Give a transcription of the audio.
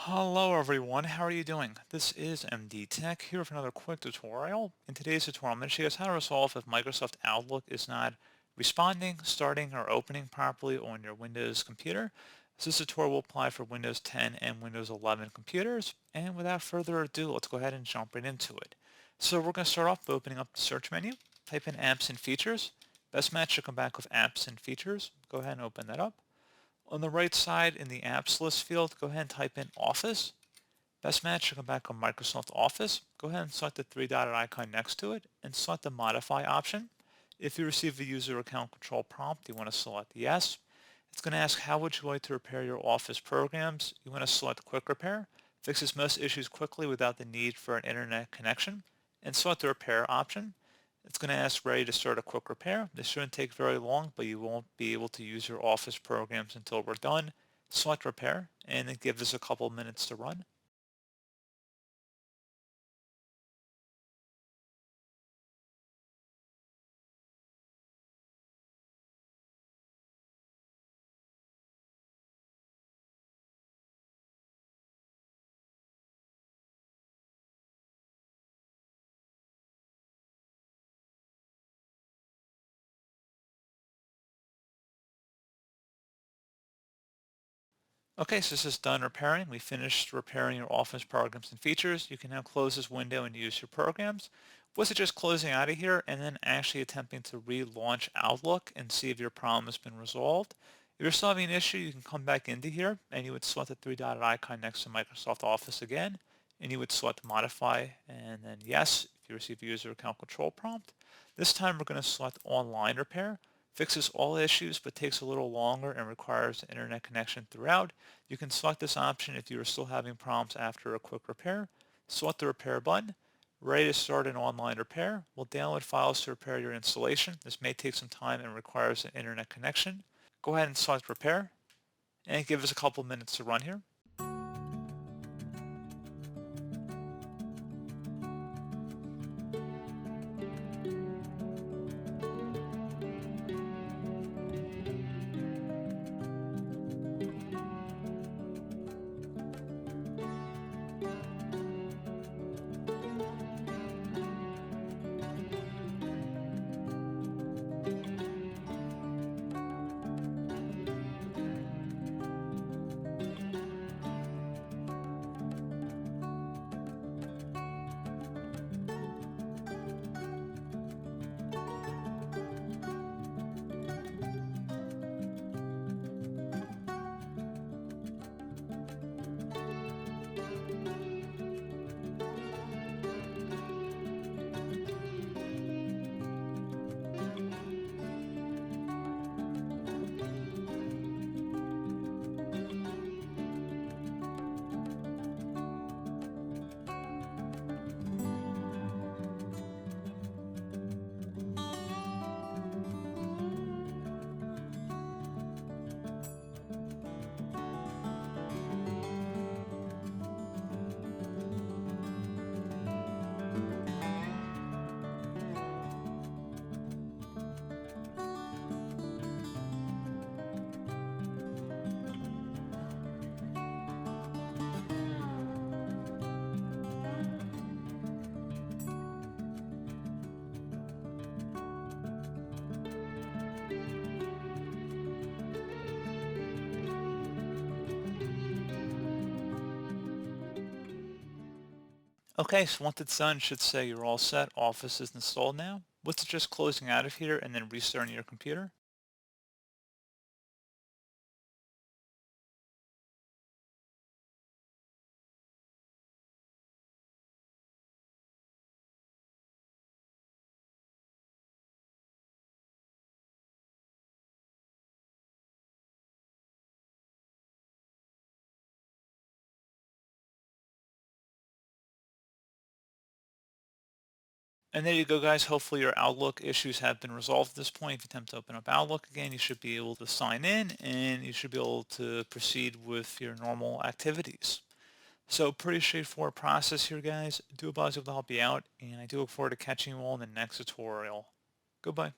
Hello everyone, how are you doing? This is MD Tech here with another quick tutorial. In today's tutorial, I'm going to show you guys how to resolve if Microsoft Outlook is not responding, starting, or opening properly on your Windows computer. So this tutorial will apply for Windows 10 and Windows 11 computers. And without further ado, let's go ahead and jump right into it. So we're going to start off by opening up the search menu, type in Apps and Features. Best match should come back with Apps and Features. Go ahead and open that up. On the right side in the apps list field, go ahead and type in Office. Best match should come back on Microsoft Office. Go ahead and select the three-dotted icon next to it and select the Modify option. If you receive a user account control prompt, you want to select Yes. It's going to ask how would you like to repair your Office programs. You want to select Quick Repair. Fixes most issues quickly without the need for an internet connection. And select the Repair option. It's going to ask ready to start a quick repair. This shouldn't take very long, but you won't be able to use your Office programs until we're done. Select Repair, and it gives us a couple minutes to run. Okay, so this is done repairing. We finished repairing your Office programs and features. You can now close this window and use your programs. Was it just closing out of here and then actually attempting to relaunch Outlook and see if your problem has been resolved? If you're still having an issue, you can come back into here and you would select the three-dotted icon next to Microsoft Office again, and you would select Modify and then Yes if you receive a user account control prompt. This time we're going to select Online Repair. Fixes all issues but takes a little longer and requires an internet connection throughout. You can select this option if you are still having problems after a quick repair. Select the repair button. Ready to start an online repair. We'll download files to repair your installation. This may take some time and requires an internet connection. Go ahead and select repair and give us a couple minutes to run here. Okay, so once it's done, it should say you're all set. Office is installed now. What's it just closing out of here and then restarting your computer? And there you go, guys. Hopefully your Outlook issues have been resolved at this point. If you attempt to open up Outlook again, you should be able to sign in and you should be able to proceed with your normal activities. So pretty straightforward process here, guys. Do hope I was able to help you out, and I do look forward to catching you all in the next tutorial. Goodbye.